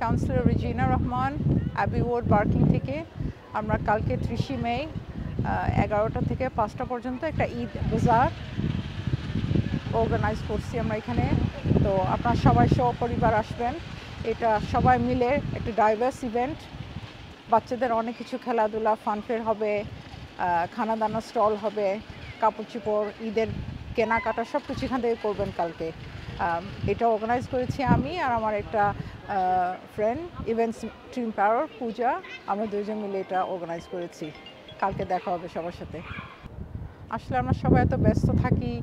Councillor Regina Rahman, Abbey Ward Barking থেকে। আমরা কালকে 30 মে 11টা থেকে 5টা পর্যন্ত একটা ঈদ বাজার অর্গানাইজ করছি আমরা এখানে। তো আপনারা সবাই সপরিবার আসবেন। এটা সবাই মিলে একটা ডাইভার্স ইভেন্ট। বাচ্চাদের অনেক কিছু খেলাধুলা, ফানফেয়ার হবে, খানা দানা স্টল হবে, কাপড় চোপড়, ঈদের কেনাকাটা সব কিছু এখান থেকে করবেন কালকে। এটা অর্গানাইজ করেছি আমি আর আমার একটা ফ্রেন্ড, ইভেন্টস টিম পাওয়ার পূজা। আমরা দুজন মিলে এটা অর্গানাইজ করেছি। কালকে দেখা হবে সবার সাথে। আসলে আমরা সবাই এত ব্যস্ত থাকি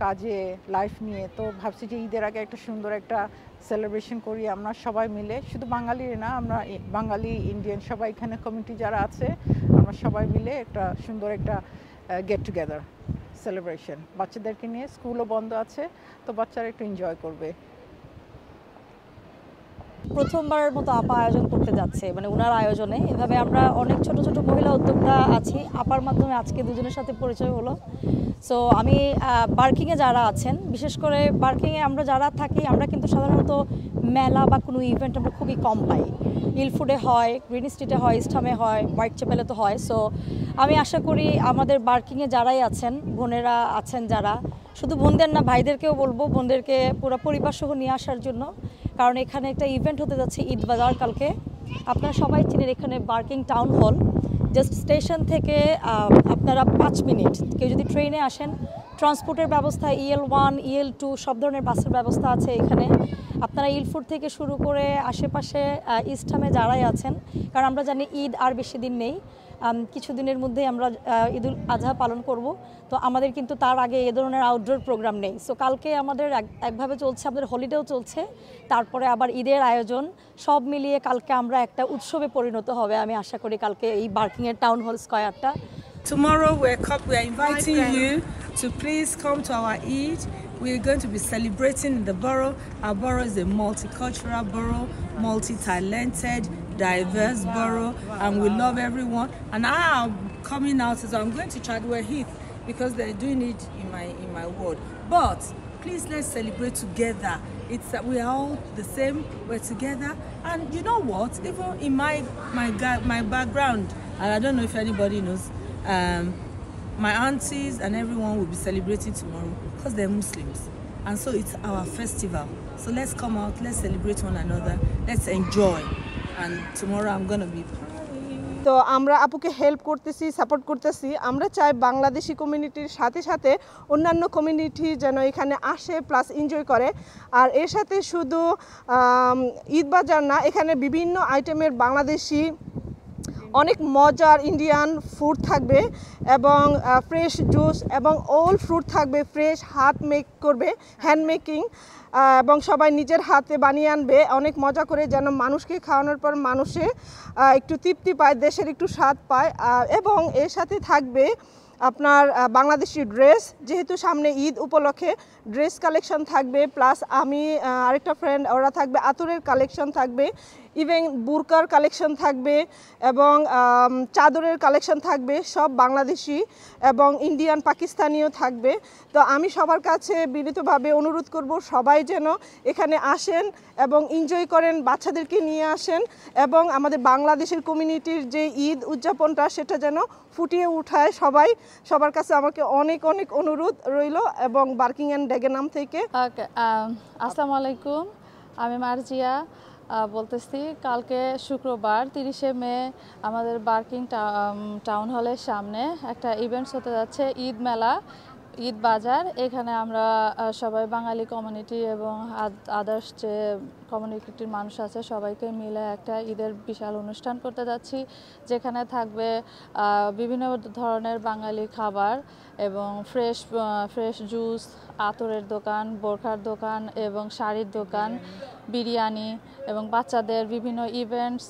কাজে, লাইফ নিয়ে, তো ভাবছি যে ঈদের আগে একটা সুন্দর একটা সেলিব্রেশন করি আমরা সবাই মিলে। শুধু বাঙালি না, আমরা বাঙালি, ইন্ডিয়ান সবাই এখানে কমিউনিটি যারা আছে, আমরা সবাই মিলে একটা সুন্দর একটা গেট টুগেদার সেলিব্রেশন বাচ্চাদেরকে নিয়ে। স্কুলও বন্ধ আছে, তো বাচ্চারা একটু এনজয় করবে। প্রথমবারের মতো আপা আয়োজন করতে যাচ্ছে, মানে ওনার আয়োজনে। এভাবে আমরা অনেক ছোট ছোট মহিলা উদ্যোক্তা আছি, আপার মাধ্যমে আজকে দুজনের সাথে পরিচয় হলো। সো আমি বার্কিংয়ে যারা আছেন, বিশেষ করে বার্কিংয়ে আমরা যারা থাকি, আমরা কিন্তু সাধারণত মেলা বা কোনো ইভেন্ট আমরা খুবই কম পাই। ইলফুডে হয়, গ্রিন স্ট্রিটে হয়, ইস্টহামে হয়, হোয়াইট চ্যাপেলে তো হয়। সো আমি আশা করি আমাদের বার্কিংয়ে যারাই আছেন, বোনেরা আছেন যারা, শুধু বোনদের না, ভাইদেরকেও বলবো বোনদেরকে পুরো পরিবার সহ নিয়ে আসার জন্য। কারণ এখানে একটা ইভেন্ট হতে যাচ্ছে ঈদ বাজার কালকে। আপনারা সবাই চিনেন এখানে barking town hall, just station থেকে আপনারা 5 মিনিট। কেউ যদি ট্রেনে আসেন, ট্রান্সপোর্টের ব্যবস্থা EL1, EL2 সব ধরনের বাসের ব্যবস্থা আছে এখানে। আপনারা ইলফুড থেকে শুরু করে আশেপাশে ইস্টহামে যারাই আছেন, কারণ আমরা জানি ঈদ আর বেশি দিন নেই, কিছুদিনের মধ্যেই আমরা ঈদুল আজহা পালন করব। তো আমাদের কিন্তু তার আগে এ ধরনের আউটডোর প্রোগ্রাম নেই। সো কালকে আমাদের একভাবে চলছে, আমাদের হলিডেও চলছে, তারপরে আবার ঈদের আয়োজন, সব মিলিয়ে কালকে আমরা একটা উৎসবে পরিণত হবে আমি আশা করি কালকে এই বার্কিংয়ের town hall স্কয়ারটা। Tomorrow we are inviting you to please come to our Eid. We are going to be celebrating in the borough. Our borough is a multicultural borough, multi-talented, diverse borough, and we love everyone. And I am coming out, so I'm going to Chadwell Heath because they're doing it in my ward. But please, let's celebrate together. It's that we are all the same. We're together, and you know what? Even in my background, and I don't know if anybody knows. My aunties and everyone will be celebrating tomorrow because they're Muslims, and so it's our festival. So let's come out, let's celebrate one another, let's enjoy, and tomorrow I'm gonna be তো আমরা আপুকে help করতেছি, support করতেছি। আমরা চাই বাংলাদেশি কমিউনিটির সাথে সাথে অন্যান্য কমিউনিটি যেন এখানে আসে প্লাস এনজয় করে। আর এর সাথে শুধু ঈদ বাজার না, এখানে বিভিন্ন আইটেমের বাংলাদেশি অনেক মজার ইন্ডিয়ান ফুড থাকবে এবং ফ্রেশ জুস এবং অল ফ্রুট থাকবে, ফ্রেশ, হাত মেক করবে, হ্যান্ড মেকিং, এবং সবাই নিজের হাতে বানিয়ে আনবে অনেক মজা করে, যেন মানুষকে খাওয়ানোর পর মানুষে একটু তৃপ্তি পায়, দেশের একটু স্বাদ পায়। এবং এর সাথে থাকবে আপনার বাংলাদেশি ড্রেস, যেহেতু সামনে ঈদ উপলক্ষে ড্রেস কালেকশন থাকবে, প্লাস আমি আরেকটা ফ্রেন্ড, ওরা থাকবে আতরের কালেকশন থাকবে, ইভেন বুরকার কালেকশন থাকবে এবং চাদরের কালেকশন থাকবে, সব বাংলাদেশি এবং ইন্ডিয়ান পাকিস্তানিও থাকবে। তো আমি সবার কাছে বিনীতভাবে অনুরোধ করব সবাই যেন এখানে আসেন এবং এনজয় করেন, বাচ্চাদেরকে নিয়ে আসেন এবং আমাদের বাংলাদেশের কমিউনিটির যে ঈদ উদযাপনটা সেটা যেন ফুটিয়ে উঠায় সবাই। সবার কাছে আমাকে অনেক অনেক অনুরোধ রইল এবং বার্কিং অ্যান্ড ডেগেনাম থেকে। আসসালামু আলাইকুম, আমি মার্জিয়া বলতেছি। কালকে শুক্রবার 30 মে আমাদের বার্কিং টাউন হলের সামনে একটা ইভেন্টস হতে যাচ্ছে, ঈদ মেলা, ঈদ বাজার। এখানে আমরা সবাই বাঙালি কমিউনিটি এবং আদার্স যে কমিউনিটির মানুষ আছে সবাইকে মিলে একটা ঈদের বিশাল অনুষ্ঠান করতে যাচ্ছি, যেখানে থাকবে বিভিন্ন ধরনের বাঙালি খাবার এবং ফ্রেশ জুস, আতরের দোকান, বোরখার দোকান এবং শাড়ির দোকান, বিরিয়ানি এবং বাচ্চাদের বিভিন্ন ইভেন্টস